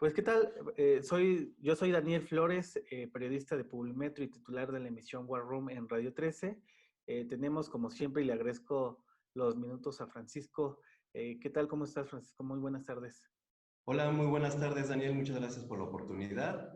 Pues, ¿qué tal? Yo soy Daniel Flores, periodista de Publimetro y titular de la emisión War Room en Radio 13. Tenemos, como siempre, y le agradezco los minutos a Francisco. ¿Qué tal? ¿Cómo estás, Francisco? Muy buenas tardes. Hola, muy buenas tardes, Daniel. Muchas gracias por la oportunidad.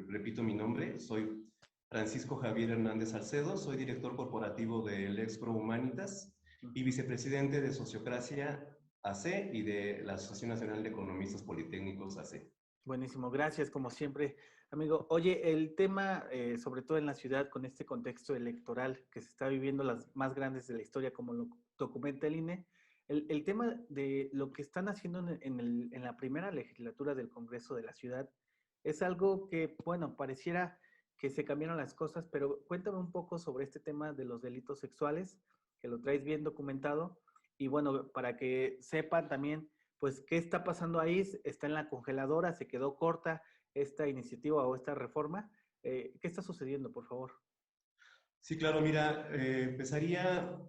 Repito mi nombre, soy Francisco Javier Hernández Salcedo, soy director corporativo del Expro Humanitas y vicepresidente de Sociocracia AC y de la Asociación Nacional de Economistas Politécnicos AC. Buenísimo, gracias, como siempre, amigo. Oye, el tema, sobre todo en la ciudad, con este contexto electoral que se está viviendo, las más grandes de la historia, como lo documenta el INE, el tema de lo que están haciendo en la primera legislatura del Congreso de la ciudad es algo que, bueno, pareciera que se cambiaron las cosas, pero cuéntame un poco sobre este tema de los delitos sexuales, que lo traes bien documentado, y bueno, para que sepan también pues, ¿qué está pasando ahí? ¿Está en la congeladora? ¿Se quedó corta esta iniciativa o esta reforma? ¿Qué está sucediendo, por favor? Sí, claro, mira, empezaría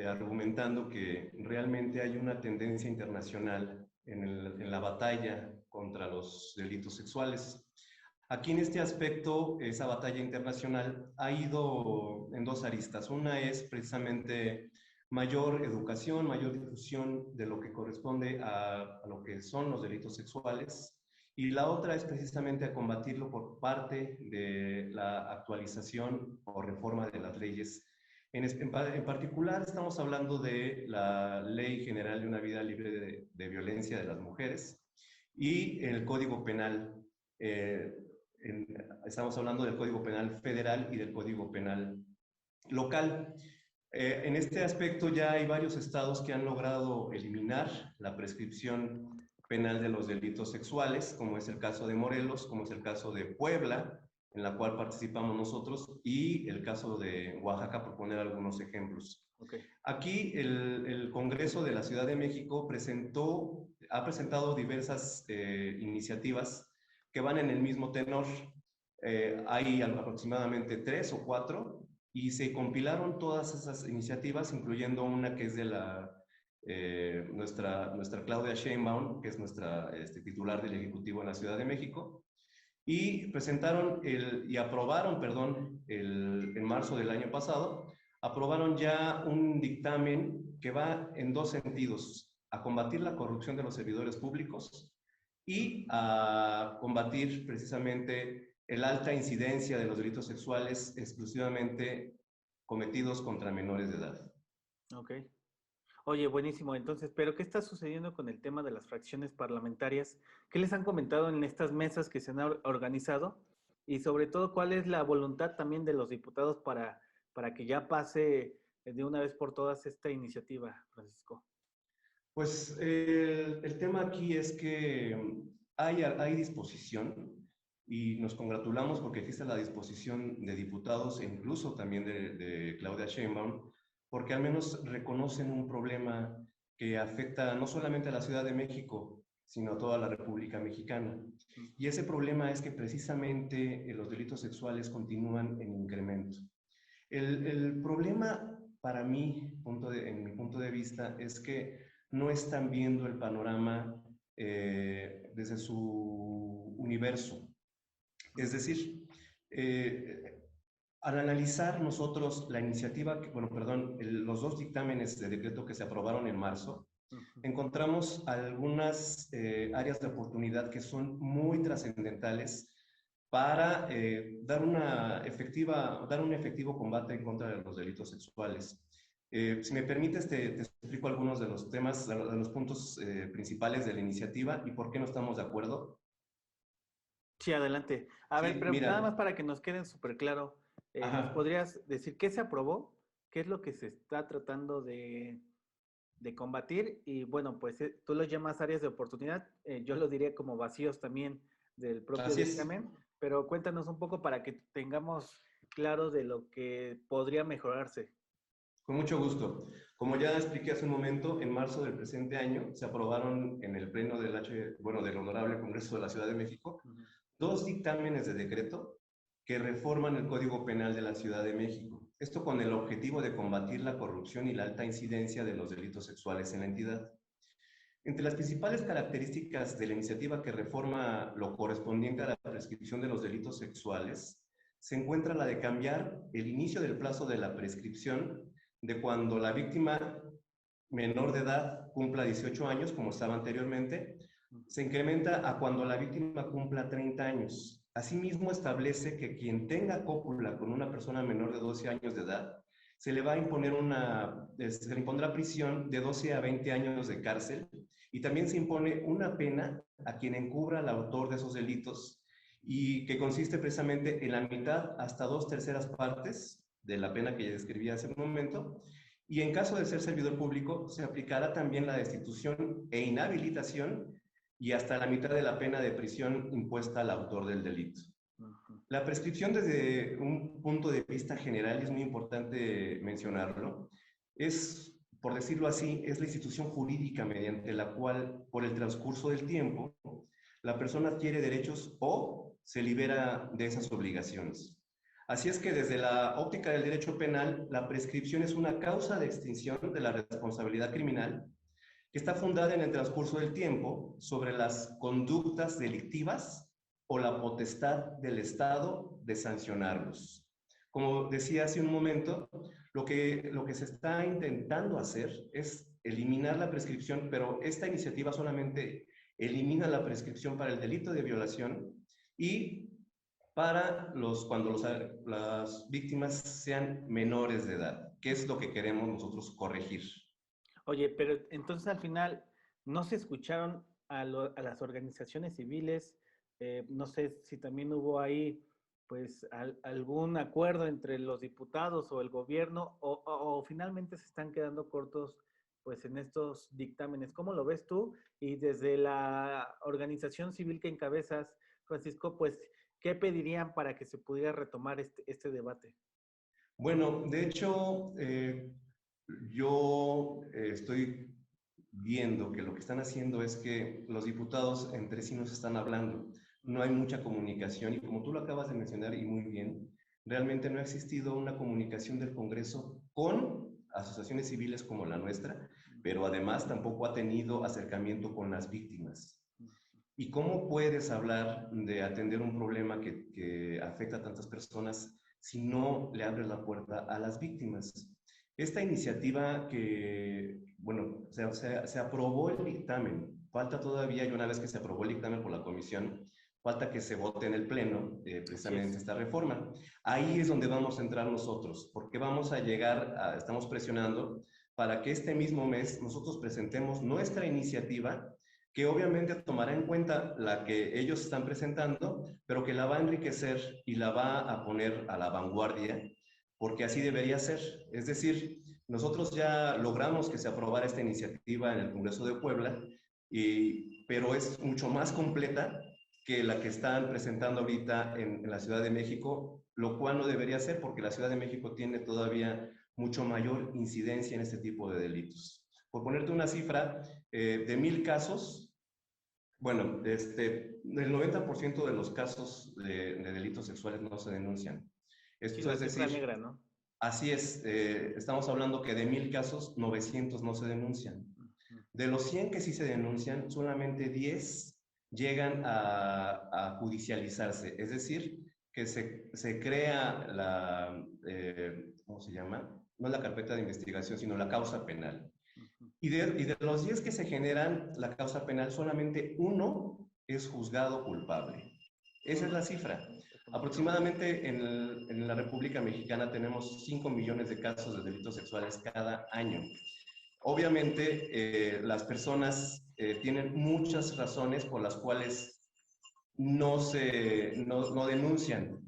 argumentando que realmente hay una tendencia internacional en la batalla contra los delitos sexuales. Aquí en este aspecto, esa batalla internacional ha ido en dos aristas. Una es precisamente mayor educación, mayor difusión de lo que corresponde a lo que son los delitos sexuales. Y la otra es precisamente a combatirlo por parte de la actualización o reforma de las leyes. En particular, estamos hablando de la Ley General de una Vida Libre de Violencia de las Mujeres y el Código Penal. Eh, Estamos hablando del Código Penal Federal y del Código Penal Local. En este aspecto ya hay varios estados que han logrado eliminar la prescripción penal de los delitos sexuales, como es el caso de Morelos, como es el caso de Puebla, en la cual participamos nosotros, y el caso de Oaxaca, por poner algunos ejemplos. Okay. Aquí el Congreso de la Ciudad de México ha presentado diversas iniciativas que van en el mismo tenor. Hay aproximadamente 3 o 4 y se compilaron todas esas iniciativas, incluyendo una que es de nuestra Claudia Sheinbaum, que es nuestra titular del Ejecutivo en la Ciudad de México, y aprobaron, perdón, en marzo del año pasado, aprobaron ya un dictamen que va en dos sentidos: a combatir la corrupción de los servidores públicos y a combatir precisamente el alta incidencia de los delitos sexuales exclusivamente cometidos contra menores de edad. Ok. Oye, buenísimo. Entonces, ¿pero qué está sucediendo con el tema de las fracciones parlamentarias? ¿Qué les han comentado en estas mesas que se han organizado? Y sobre todo, ¿cuál es la voluntad también de los diputados para que ya pase de una vez por todas esta iniciativa, Francisco? Pues el tema aquí es que hay disposición y nos congratulamos porque existe la disposición de diputados e incluso también de Claudia Sheinbaum, porque al menos reconocen un problema que afecta no solamente a la Ciudad de México, sino a toda la República Mexicana. Y ese problema es que precisamente los delitos sexuales continúan en incremento. El problema para mí, en mi punto de vista, es que no están viendo el panorama desde su universo. Es decir, al analizar nosotros la iniciativa, los dos dictámenes de decreto que se aprobaron en marzo, encontramos algunas áreas de oportunidad que son muy trascendentales para dar un efectivo combate en contra de los delitos sexuales. Si me permites, te explico algunos de los temas, de los puntos principales de la iniciativa y por qué no estamos de acuerdo. Sí, adelante. A ver, pero nada más Mira, para que nos quede súper claro, ¿nos podrías decir qué se aprobó? ¿Qué es lo que se está tratando de combatir? Y bueno, pues tú lo llamas áreas de oportunidad, yo lo diría como vacíos también del propio así es. dictamen, pero cuéntanos un poco para que tengamos claro de lo que podría mejorarse. Con mucho gusto. Como ya expliqué hace un momento, en marzo del presente año se aprobaron en el pleno del Honorable Congreso de la Ciudad de México dos dictámenes de decreto que reforman el Código Penal de la Ciudad de México. Esto con el objetivo de combatir la corrupción y la alta incidencia de los delitos sexuales en la entidad. Entre las principales características de la iniciativa que reforma lo correspondiente a la prescripción de los delitos sexuales se encuentra la de cambiar el inicio del plazo de la prescripción de cuando la víctima menor de edad cumpla 18 años, como estaba anteriormente, se incrementa a cuando la víctima cumpla 30 años. Asimismo, establece que quien tenga cópula con una persona menor de 12 años de edad, se le va a imponer se le impondrá prisión de 12 a 20 años de cárcel, y también se impone una pena a quien encubra al autor de esos delitos, y que consiste precisamente en la mitad hasta 2/3 partes de la pena que ya describí hace un momento, y en caso de ser servidor público, se aplicará también la destitución e inhabilitación y hasta la mitad de la pena de prisión impuesta al autor del delito. La prescripción desde un punto de vista general, y es muy importante mencionarlo, es, por decirlo así, es la institución jurídica mediante la cual, por el transcurso del tiempo, la persona adquiere derechos o se libera de esas obligaciones. Así es que desde la óptica del derecho penal, la prescripción es una causa de extinción de la responsabilidad criminal que está fundada en el transcurso del tiempo sobre las conductas delictivas o la potestad del Estado de sancionarlos. Como decía hace un momento, lo que se está intentando hacer es eliminar la prescripción, pero esta iniciativa solamente elimina la prescripción para el delito de violación y para cuando las víctimas sean menores de edad, que es lo que queremos nosotros corregir. Oye, pero entonces al final no se escucharon a las organizaciones civiles. No sé si también hubo ahí pues algún acuerdo entre los diputados o el gobierno, o finalmente se están quedando cortos pues en estos dictámenes. ¿Cómo lo ves tú? Y desde la organización civil que encabezas, Francisco, pues, ¿qué pedirían para que se pudiera retomar este debate? Bueno, de hecho, yo estoy viendo que lo que están haciendo es que los diputados entre sí no se están hablando. No hay mucha comunicación y, como tú lo acabas de mencionar y muy bien, realmente no ha existido una comunicación del Congreso con asociaciones civiles como la nuestra, pero además tampoco ha tenido acercamiento con las víctimas. ¿Y cómo puedes hablar de atender un problema que afecta a tantas personas si no le abres la puerta a las víctimas? Esta iniciativa bueno, se aprobó el dictamen, falta todavía, y una vez que se aprobó el dictamen por la comisión, falta que se vote en el pleno precisamente esta reforma. Ahí es donde vamos a entrar nosotros, porque estamos presionando para que este mismo mes nosotros presentemos nuestra iniciativa, que obviamente tomará en cuenta la que ellos están presentando, pero que la va a enriquecer y la va a poner a la vanguardia, porque así debería ser. Es decir, nosotros ya logramos que se aprobara esta iniciativa en el Congreso de Puebla, pero es mucho más completa que la que están presentando ahorita en la Ciudad de México, lo cual no debería ser, porque la Ciudad de México tiene todavía mucho mayor incidencia en este tipo de delitos. Por ponerte una cifra, de 1000 casos, bueno, el 90% de los casos de delitos sexuales no se denuncian. Sí, Esto la es cifra decir, negra, ¿no? así es, estamos hablando que de 1000 casos, 900 no se denuncian. De los 100 que sí se denuncian, solamente 10 llegan a judicializarse. Es decir, que se crea ¿cómo se llama? No la carpeta de investigación, sino la causa penal. Y de los 10 que se generan la causa penal, solamente uno es juzgado culpable. Esa es la cifra. Aproximadamente en la República Mexicana tenemos 5 millones de casos de delitos sexuales cada año. Obviamente, las personas tienen muchas razones por las cuales no denuncian.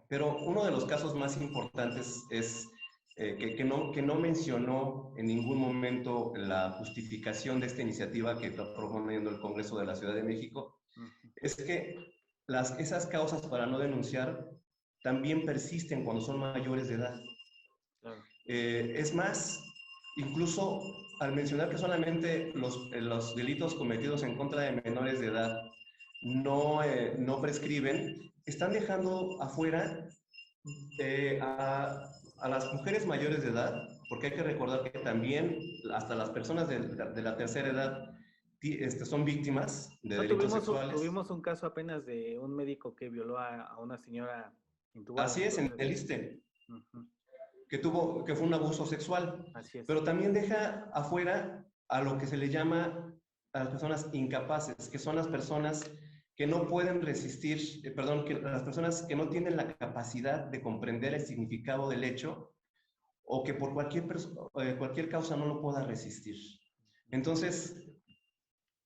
Pero uno de los casos más importantes es que no mencionó en ningún momento la justificación de esta iniciativa que está proponiendo el Congreso de la Ciudad de México, es que esas causas para no denunciar también persisten cuando son mayores de edad. Claro. Es más, incluso al mencionar que solamente los delitos cometidos en contra de menores de edad no prescriben, están dejando afuera a las mujeres mayores de edad porque hay que recordar que también hasta las personas de la tercera edad son víctimas de No, delitos sexuales. tuvimos un caso apenas de un médico que violó a una señora intubada, Así es, en entonces, el ISSSTE, uh-huh, que fue un abuso sexual, así es. pero también deja afuera a lo que se le llama a las personas incapaces, que son las personas que no pueden resistir, perdón, que las personas que no tienen la capacidad de comprender el significado del hecho o que por cualquier causa no lo pueda resistir. Entonces,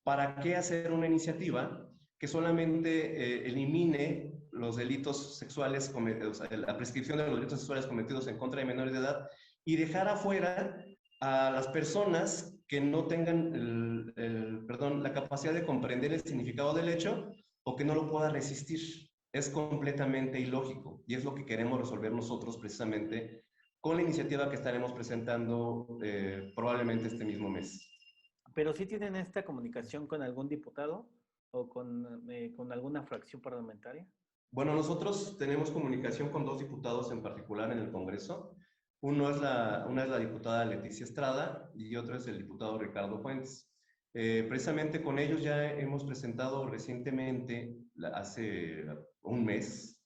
¿para qué hacer una iniciativa que solamente elimine los delitos sexuales, o sea, la prescripción de los delitos sexuales cometidos en contra de menores de edad y dejar afuera a las personas que no tengan la capacidad de comprender el significado del hecho o que no lo pueda resistir? Es completamente ilógico y es lo que queremos resolver nosotros precisamente con la iniciativa que estaremos presentando probablemente este mismo mes. Pero sí tienen esta comunicación con algún diputado o con alguna fracción parlamentaria. Bueno, nosotros tenemos comunicación con dos diputados en particular en el Congreso. Una es la diputada Leticia Estrada y otro es el diputado Ricardo Fuentes. Precisamente con ellos ya hemos presentado recientemente, hace un mes,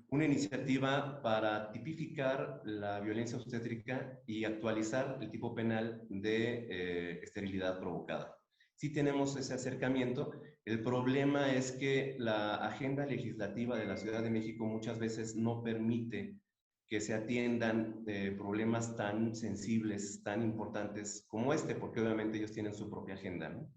una iniciativa para tipificar la violencia obstétrica y actualizar el tipo penal de esterilidad provocada. Sí tenemos ese acercamiento. El problema es que la agenda legislativa de la Ciudad de México muchas veces no permite que se atiendan problemas tan sensibles, tan importantes como este, porque obviamente ellos tienen su propia agenda, ¿no?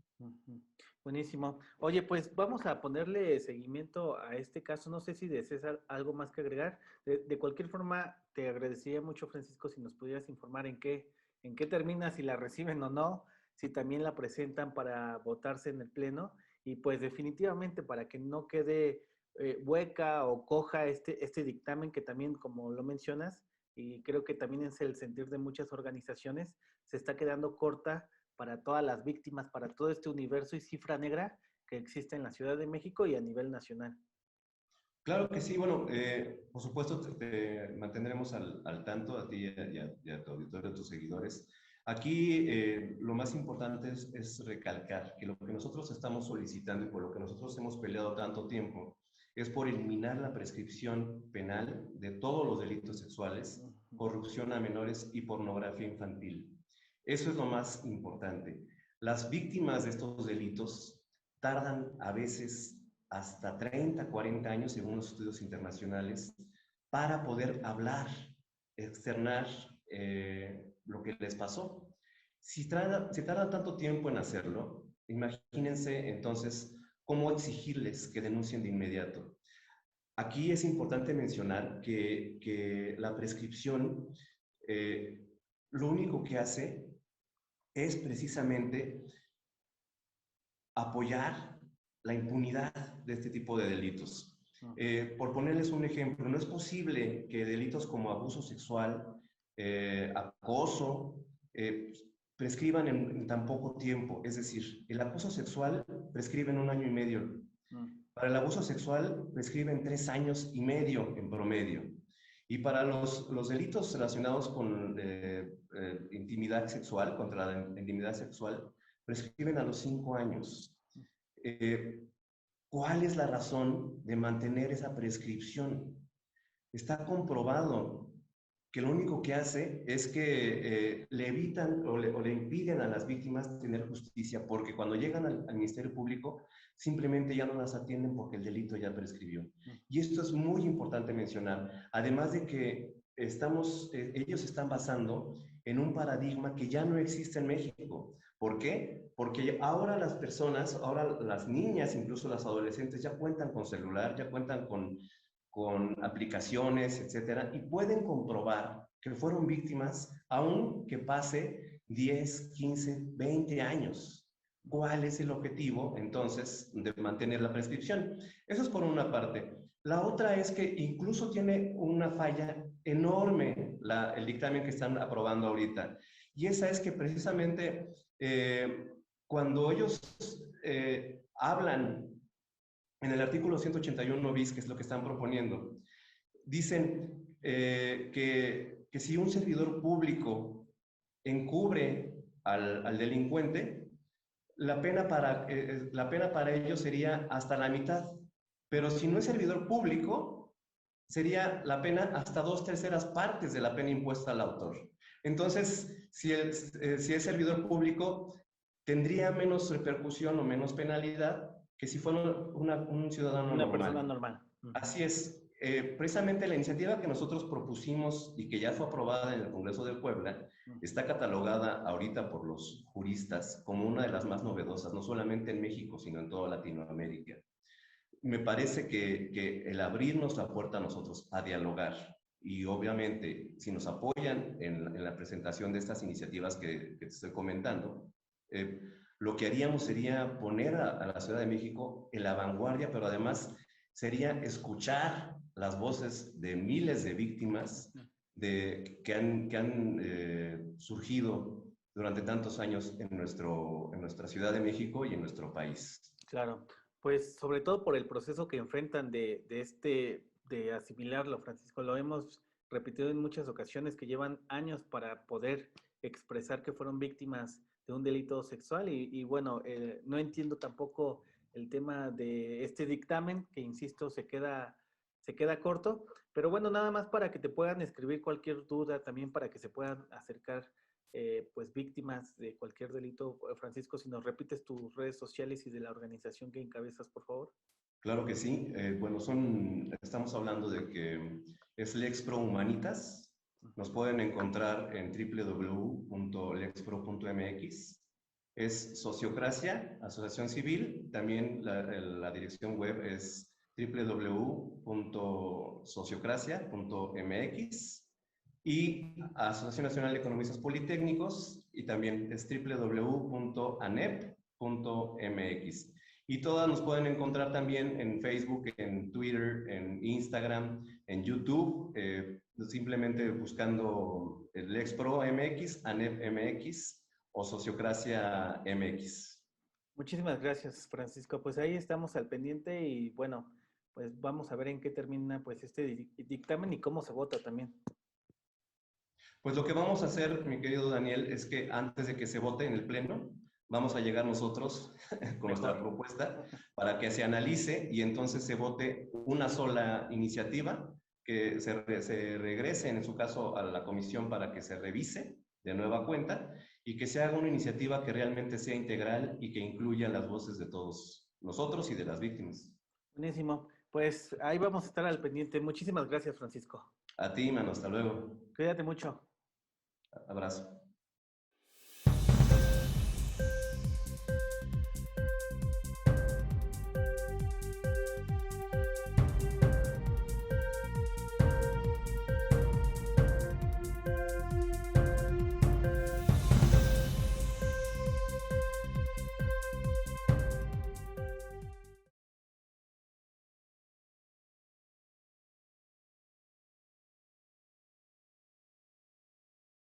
Buenísimo. Oye, pues vamos a ponerle seguimiento a este caso. No sé si deseas algo más que agregar. De cualquier forma, te agradecería mucho, Francisco, si nos pudieras informar en qué termina, si la reciben o no, si también la presentan para votarse en el Pleno y pues definitivamente para que no quede hueca o coja este dictamen que también, como lo mencionas, y creo que también es el sentir de muchas organizaciones, se está quedando corta para todas las víctimas, para todo este universo y cifra negra que existe en la Ciudad de México y a nivel nacional. Claro que sí, bueno, por supuesto te mantendremos al tanto a ti y a tu auditorio, a tus seguidores. Aquí lo más importante es recalcar que lo que nosotros estamos solicitando y por lo que nosotros hemos peleado tanto tiempo es por eliminar la prescripción penal de todos los delitos sexuales, corrupción a menores y pornografía infantil. Eso es lo más importante. Las víctimas de estos delitos tardan a veces hasta 30, 40 años, según los estudios internacionales, para poder hablar, externar lo que les pasó. Si tarda tanto tiempo en hacerlo, imagínense entonces cómo exigirles que denuncien de inmediato. Aquí es importante mencionar que la prescripción lo único que hace es precisamente apoyar la impunidad de este tipo de delitos. Por ponerles un ejemplo, no es posible que delitos como abuso sexual, acoso, prescriban en tan poco tiempo. Es decir, el acoso sexual prescribe en 1 año y medio. Para el abuso sexual prescribe en 3 años y medio en promedio. Y para los delitos relacionados con intimidad sexual, contra la intimidad sexual, prescriben a los 5 años. ¿Cuál es la razón de mantener esa prescripción? Está comprobado que lo único que hace es que le evitan o le impiden a las víctimas tener justicia, porque cuando llegan al Ministerio Público simplemente ya no las atienden porque el delito ya prescribió. Y esto es muy importante mencionar, además de que ellos están basando en un paradigma que ya no existe en México. ¿Por qué? Porque ahora las personas, ahora las niñas, incluso las adolescentes, ya cuentan con celular, ya cuentan con aplicaciones, etcétera, y pueden comprobar que fueron víctimas aunque pase 10, 15, 20 años. ¿Cuál es el objetivo, entonces, de mantener la prescripción? Eso es por una parte. La otra es que incluso tiene una falla enorme el dictamen que están aprobando ahorita. Y esa es que precisamente cuando ellos hablan en el artículo 181 bis, que es lo que están proponiendo, dicen que si un servidor público encubre al delincuente, la pena para ellos sería hasta la mitad. Pero si no es servidor público, sería la pena hasta 2/3 partes de la pena impuesta al autor. Entonces, si es servidor público, tendría menos repercusión o menos penalidad que si fuera un ciudadano Una persona normal. normal. Así es. Precisamente la iniciativa que nosotros propusimos y que ya fue aprobada en el Congreso de Puebla está catalogada ahorita por los juristas como una de las más novedosas, no solamente en México, sino en toda Latinoamérica. Me parece que el abrirnos la puerta a nosotros a dialogar y obviamente si nos apoyan en la presentación de estas iniciativas que te estoy comentando, lo que haríamos sería poner a la Ciudad de México en la vanguardia, pero además sería escuchar las voces de miles de víctimas que han surgido durante tantos años en nuestra Ciudad de México y en nuestro país. Claro, pues sobre todo por el proceso que enfrentan de asimilarlo, Francisco, lo hemos repetido en muchas ocasiones que llevan años para poder expresar que fueron víctimas de un delito sexual y bueno, no entiendo tampoco el tema de este dictamen que, insisto, se queda corto, pero bueno, nada más para que te puedan escribir cualquier duda, también para que se puedan acercar pues víctimas de cualquier delito. Francisco, si nos repites tus redes sociales y de la organización que encabezas, por favor. Claro que sí. Bueno, estamos hablando de que es Lexpro Humanitas. Nos pueden encontrar en www.lexpro.mx. Es Sociocracia, Asociación Civil. También la dirección web es www.sociocracia.mx. Y Asociación Nacional de Economistas Politécnicos, y también es www.anep.mx. Y todas nos pueden encontrar también en Facebook, en Twitter, en Instagram, en YouTube, simplemente buscando el Lexpro MX, ANEP MX o Sociocracia MX. Muchísimas gracias, Francisco. Pues ahí estamos al pendiente y bueno, pues vamos a ver en qué termina pues este dictamen y cómo se vota también. Pues lo que vamos a hacer, mi querido Daniel, es que antes de que se vote en el Pleno, vamos a llegar nosotros con nuestra propuesta para que se analice y entonces se vote una sola iniciativa, que se regrese, en su caso, a la comisión para que se revise de nueva cuenta y que se haga una iniciativa que realmente sea integral y que incluya las voces de todos nosotros y de las víctimas. Buenísimo. Pues ahí vamos a estar al pendiente. Muchísimas gracias, Francisco. A ti, mano, hasta luego. Cuídate mucho. Abrazo.